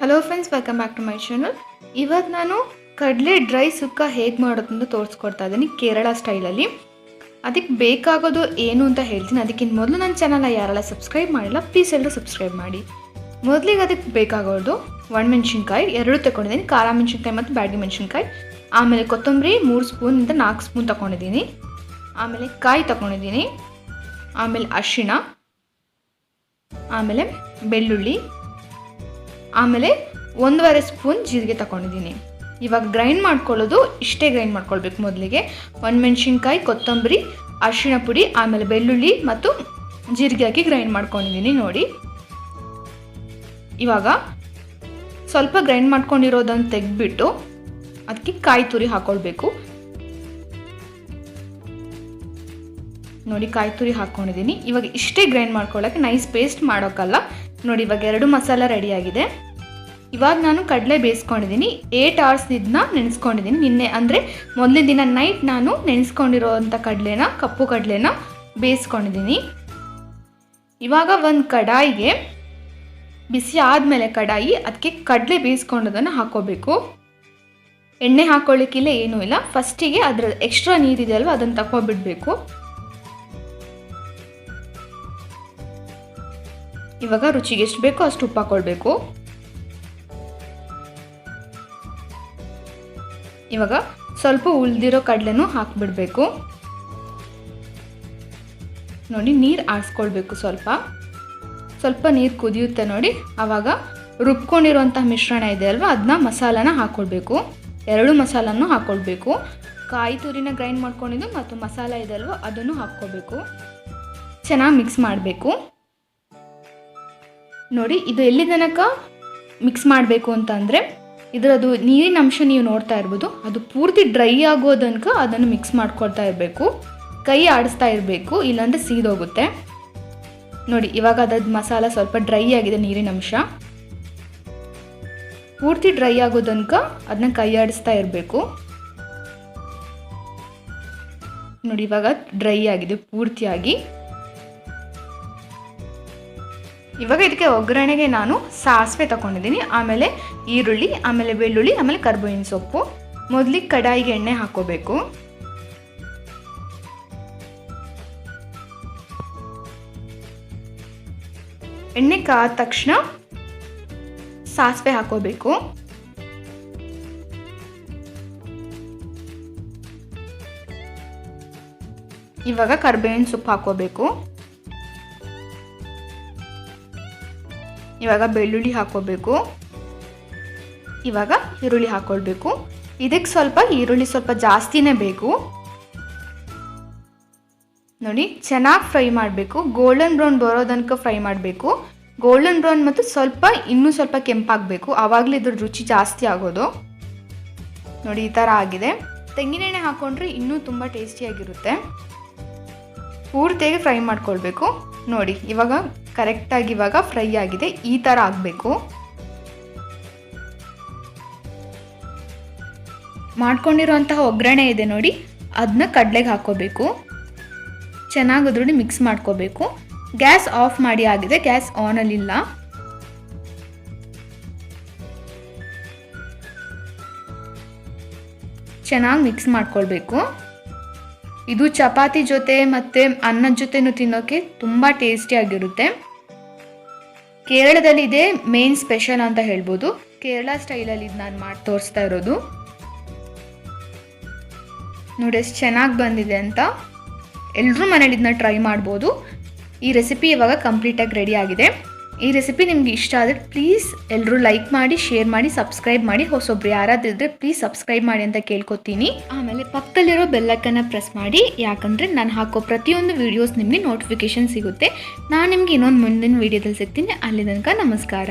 Hello friends, welcome back to my channel. ಇವತ್ತು ನಾನು ಕಡಲೆ ಡ್ರೈ ಸುಕ್ಕ ಹೇಗೆ ಮಾಡೋದಂತ ತೋರಿಸ್ಕೊಡ್ತಾ ಇದ್ದೀನಿ ಕೇರಳ ಸ್ಟೈಲಲ್ಲಿ. ಅದಕ್ಕೆ ಬೇಕಾಗೋದು ಏನು ಅಂತ ಹೇಳ್ತೀನಿ. ಅದಕ್ಕಿಂತ ಮೊದಲು ನನ್ನ ಚಾನಲ್ನ ಯಾರೆಲ್ಲ ಸಬ್ಸ್ಕ್ರೈಬ್ ಮಾಡಿಲ್ಲ ಪ್ಲೀಸ್ ಎಲ್ಲರೂ ಸಬ್ಸ್ಕ್ರೈಬ್ ಮಾಡಿ. ಮೊದಲಿಗೆ ಅದಕ್ಕೆ ಬೇಕಾಗೋದು ಒಣಮೆಣ್ಸಿನ್ಕಾಯಿ 2 ತಗೊಂಡಿದ್ದೀನಿ, ಖಾರ ಮೆಣಸಿನ್ಕಾಯಿ ಮತ್ತು ಬ್ಯಾಡಗಿ ಮೆಣಸಿನ್ಕಾಯಿ. ಆಮೇಲೆ ಕೊತ್ತಂಬರಿ 3 ಸ್ಪೂನಿಂದ 4 ಸ್ಪೂನ್ ತಗೊಂಡಿದ್ದೀನಿ. ಆಮೇಲೆ ಕಾಯಿ ತಗೊಂಡಿದ್ದೀನಿ. ಆಮೇಲೆ ಅರಿಶಿಣ, ಆಮೇಲೆ ಬೆಳ್ಳುಳ್ಳಿ, ಆಮೇಲೆ 1.5 ಸ್ಪೂನ್ ಜೀರಿಗೆ ತಗೊಂಡಿದ್ದೀನಿ. ಇವಾಗ ಗ್ರೈಂಡ್ ಮಾಡ್ಕೊಳ್ಳೋದು ಇಷ್ಟೇ ಗ್ರೈಂಡ್ ಮಾಡ್ಕೊಳ್ಬೇಕು. ಮೊದಲಿಗೆ ಒಣಮೆಣ್ಸಿನ್ಕಾಯಿ, ಕೊತ್ತಂಬರಿ, ಅರಿಶಿಣ ಪುಡಿ, ಆಮೇಲೆ ಬೆಳ್ಳುಳ್ಳಿ ಮತ್ತು ಜೀರಿಗೆ ಹಾಕಿ ಗ್ರೈಂಡ್ ಮಾಡ್ಕೊಂಡಿದ್ದೀನಿ ನೋಡಿ. ಇವಾಗ ಸ್ವಲ್ಪ ಗ್ರೈಂಡ್ ಮಾಡ್ಕೊಂಡಿರೋದನ್ನು ತೆಗೆದ್ಬಿಟ್ಟು ಅದಕ್ಕೆ ಕಾಯಿ ತುರಿ ಹಾಕ್ಕೊಳ್ಬೇಕು ನೋಡಿ. ಕಾಯಿ ತುರಿ ಹಾಕ್ಕೊಂಡಿದ್ದೀನಿ. ಇವಾಗ ಇಷ್ಟೇ ಗ್ರೈಂಡ್ ಮಾಡ್ಕೊಳ್ಳೋಕ್ಕೆ, ನೈಸ್ ಪೇಸ್ಟ್ ಮಾಡೋಕ್ಕಲ್ಲ ನೋಡಿ. ಇವಾಗ 2 ಮಸಾಲ ರೆಡಿಯಾಗಿದೆ. ಇವಾಗ ನಾನು ಕಡಲೆ ಬೇಯಿಸ್ಕೊಂಡಿದ್ದೀನಿ. 8 hours ಇದನ್ನ ನೆನೆಸ್ಕೊಂಡಿದ್ದೀನಿ. ನಿನ್ನೆ ಅಂದರೆ ಮೊದಲನೇ ದಿನ ನೈಟ್ ನಾನು ನೆನೆಸ್ಕೊಂಡಿರೋವಂಥ ಕಡಲೆನ, ಕಪ್ಪು ಕಡಲೆನ ಬೇಯಿಸ್ಕೊಂಡಿದ್ದೀನಿ. ಇವಾಗ ಒಂದು ಕಡಾಯಿಗೆ ಬಿಸಿ ಆದಮೇಲೆ ಕಡಾಯಿ, ಅದಕ್ಕೆ ಕಡಲೆ ಬೇಯಿಸ್ಕೊಂಡೋದನ್ನು ಹಾಕ್ಕೋಬೇಕು. ಎಣ್ಣೆ ಹಾಕ್ಕೊಳ್ಳಿಕ್ಕಿಲ್ಲ, ಏನೂ ಇಲ್ಲ. ಫಸ್ಟಿಗೆ ಅದರ ಎಕ್ಸ್ಟ್ರಾ ನೀರಿದೆ ಅಲ್ವ, ಅದನ್ನು ತಗೊಬಿಡಬೇಕು. ಇವಾಗ ರುಚಿಗೆ ಎಷ್ಟು ಬೇಕೋ ಅಷ್ಟು ಉಪ್ಪು ಹಾಕ್ಕೊಳ್ಬೇಕು. ಇವಾಗ ಸ್ವಲ್ಪ ಉಳಿದಿರೋ ಕಡಲೆನೂ ಹಾಕಿಬಿಡಬೇಕು ನೋಡಿ. ನೀರು ಆಡಿಸ್ಕೊಳ್ಬೇಕು. ಸ್ವಲ್ಪ ನೀರು ಕುದಿಯುತ್ತೆ ನೋಡಿ. ಆವಾಗ ರುಬ್ಕೊಂಡಿರೋಂಥ ಮಿಶ್ರಣ ಇದೆ ಅಲ್ವ, ಅದನ್ನ ಮಸಾಲಾನ ಹಾಕ್ಕೊಳ್ಬೇಕು. 2 ಮಸಾಲನೂ ಹಾಕ್ಕೊಳ್ಬೇಕು. ಕಾಯಿ ತುರಿನ ಗ್ರೈಂಡ್ ಮಾಡ್ಕೊಂಡಿದ್ದು ಮತ್ತು ಮಸಾಲ ಇದೆ ಅಲ್ವ, ಅದನ್ನು ಹಾಕ್ಕೋಬೇಕು. ಚೆನ್ನಾಗಿ ಮಿಕ್ಸ್ ಮಾಡಬೇಕು ನೋಡಿ. ಇದು ಎಲ್ಲಿ ತನಕ ಮಿಕ್ಸ್ ಮಾಡಬೇಕು ಅಂತಂದರೆ, ಇದರದು ನೀರಿನ ಅಂಶ ನೀವು ನೋಡ್ತಾ ಇರ್ಬೋದು, ಅದು ಪೂರ್ತಿ ಡ್ರೈ ಆಗೋ ತನಕ ಅದನ್ನು ಮಿಕ್ಸ್ ಮಾಡ್ಕೊಳ್ತಾ ಇರಬೇಕು. ಕೈ ಆಡಿಸ್ತಾ ಇರಬೇಕು, ಇಲ್ಲಾಂದರೆ ಸೀದೋಗುತ್ತೆ ನೋಡಿ. ಇವಾಗ ಅದಾದ ಮಸಾಲ ಸ್ವಲ್ಪ ಡ್ರೈ ಆಗಿದೆ, ನೀರಿನ ಅಂಶ ಪೂರ್ತಿ ಡ್ರೈ ಆಗೋ ತನಕ ಅದನ್ನ ಕೈ ಆಡಿಸ್ತಾ ಇರಬೇಕು ನೋಡಿ. ಇವಾಗ ಡ್ರೈ ಆಗಿದೆ ಪೂರ್ತಿಯಾಗಿ. ಇವಾಗ ಇದಕ್ಕೆ ಒಗ್ಗರಣೆಗೆ ನಾನು ಸಾಸಿವೆ ತಗೊಂಡಿದ್ದೀನಿ, ಆಮೇಲೆ ಈರುಳ್ಳಿ, ಆಮೇಲೆ ಬೆಳ್ಳುಳ್ಳಿ, ಆಮೇಲೆ ಕರಿಬೇವಿನ ಸೊಪ್ಪು. ಮೊದಲಿಗೆ ಕಡಾಯಿಗೆ ಎಣ್ಣೆ ಹಾಕ್ಕೋಬೇಕು. ಎಣ್ಣೆ ಕಾದ ತಕ್ಷಣ ಸಾಸಿವೆ ಹಾಕ್ಕೋಬೇಕು. ಇವಾಗ ಕರಿಬೇವಿನ ಸೊಪ್ಪು ಹಾಕ್ಕೋಬೇಕು. ಇವಾಗ ಬೆಳ್ಳುಳ್ಳಿ ಹಾಕ್ಕೋಬೇಕು. ಇವಾಗ ಈರುಳ್ಳಿ ಹಾಕ್ಕೊಳ್ಬೇಕು. ಇದಕ್ಕೆ ಈರುಳ್ಳಿ ಸ್ವಲ್ಪ ಜಾಸ್ತಿನೇ ಬೇಕು ನೋಡಿ. ಚೆನ್ನಾಗಿ ಫ್ರೈ ಮಾಡಬೇಕು. ಗೋಲ್ಡನ್ ಬ್ರೌನ್ ಬರೋ ತನಕ ಫ್ರೈ ಮಾಡಬೇಕು. ಗೋಲ್ಡನ್ ಬ್ರೌನ್ ಮತ್ತು ಇನ್ನೂ ಸ್ವಲ್ಪ ಕೆಂಪಾಗಬೇಕು, ಆವಾಗಲೇ ಇದ್ರ ರುಚಿ ಜಾಸ್ತಿ ಆಗೋದು ನೋಡಿ. ಈ ಥರ ಆಗಿದೆ. ತೆಂಗಿನೆಣ್ಣೆ ಹಾಕ್ಕೊಂಡ್ರೆ ಇನ್ನೂ ತುಂಬ ಟೇಸ್ಟಿಯಾಗಿರುತ್ತೆ. ಪೂರ್ತಿಯಾಗಿ ಫ್ರೈ ಮಾಡ್ಕೊಳ್ಬೇಕು ನೋಡಿ. ಇವಾಗ ಕರೆಕ್ಟಾಗಿ ಇವಾಗ ಫ್ರೈ ಆಗಿದೆ, ಈ ಥರ ಆಗಬೇಕು. ಮಾಡ್ಕೊಂಡಿರೋಂತಹ ಒಗ್ಗರಣೆ ಇದೆ ನೋಡಿ, ಅದನ್ನ ಕಡಲೆಗೆ ಹಾಕ್ಕೋಬೇಕು. ಚೆನ್ನಾಗಿ ಅದ್ರಲ್ಲಿ ಮಿಕ್ಸ್ ಮಾಡ್ಕೋಬೇಕು. ಗ್ಯಾಸ್ ಆಫ್ ಮಾಡಿ ಆಗಿದೆ, ಗ್ಯಾಸ್ ಆನಲ್ಲಿಲ್ಲ. ಚೆನ್ನಾಗಿ ಮಿಕ್ಸ್ ಮಾಡ್ಕೊಳ್ಬೇಕು. ಇದು ಚಪಾತಿ ಜೊತೆ ಮತ್ತು ಅನ್ನದ ಜೊತೆನೂ ತಿನ್ನೋಕ್ಕೆ ತುಂಬ ಟೇಸ್ಟಿಯಾಗಿರುತ್ತೆ. ಕೇರಳದಲ್ಲಿ ಇದೆ ಮೇನ್ ಸ್ಪೆಷಲ್ ಅಂತ ಹೇಳ್ಬೋದು. ಕೇರಳ ಸ್ಟೈಲಲ್ಲಿ ಇದು ನಾನು ಮಾಡಿ ತೋರಿಸ್ತಾ ಇರೋದು ನೋಡಿ. ಎಷ್ಟು ಚೆನ್ನಾಗಿ ಬಂದಿದೆ ಅಂತ. ಎಲ್ಲರೂ ಮನೇಲಿ ಇದನ್ನ ಟ್ರೈ ಮಾಡ್ಬೋದು. ಈ ರೆಸಿಪಿ ಇವಾಗ ಕಂಪ್ಲೀಟಾಗಿ ರೆಡಿ ಆಗಿದೆ. ಈ ರೆಸಿಪಿ ನಿಮ್ಗೆ ಇಷ್ಟ ಆದರೆ ಪ್ಲೀಸ್ ಎಲ್ಲರೂ ಲೈಕ್ ಮಾಡಿ, ಶೇರ್ ಮಾಡಿ, ಸಬ್ಸ್ಕ್ರೈಬ್ ಮಾಡಿ. ಹೊಸೊಬ್ರು ಯಾರಾದಿದ್ರೆ ಪ್ಲೀಸ್ ಸಬ್ಸ್ಕ್ರೈಬ್ ಮಾಡಿ ಅಂತ ಕೇಳ್ಕೊತೀನಿ. ಆಮೇಲೆ ಪಕ್ಕದಲ್ಲಿರೋ ಬೆಲ್ಲೈಕನ್ನ ಪ್ರೆಸ್ ಮಾಡಿ, ಯಾಕಂದರೆ ನಾನು ಹಾಕೋ ಪ್ರತಿಯೊಂದು ವೀಡಿಯೋಸ್ ನಿಮಗೆ ನೋಟಿಫಿಕೇಶನ್ ಸಿಗುತ್ತೆ. ನಾನು ನಿಮಗೆ ಇನ್ನೊಂದು ಮುಂದಿನ ವೀಡಿಯೋದಲ್ಲಿ ಸಿಗ್ತೀನಿ. ಅಲ್ಲಿ ತನಕ ನಮಸ್ಕಾರ.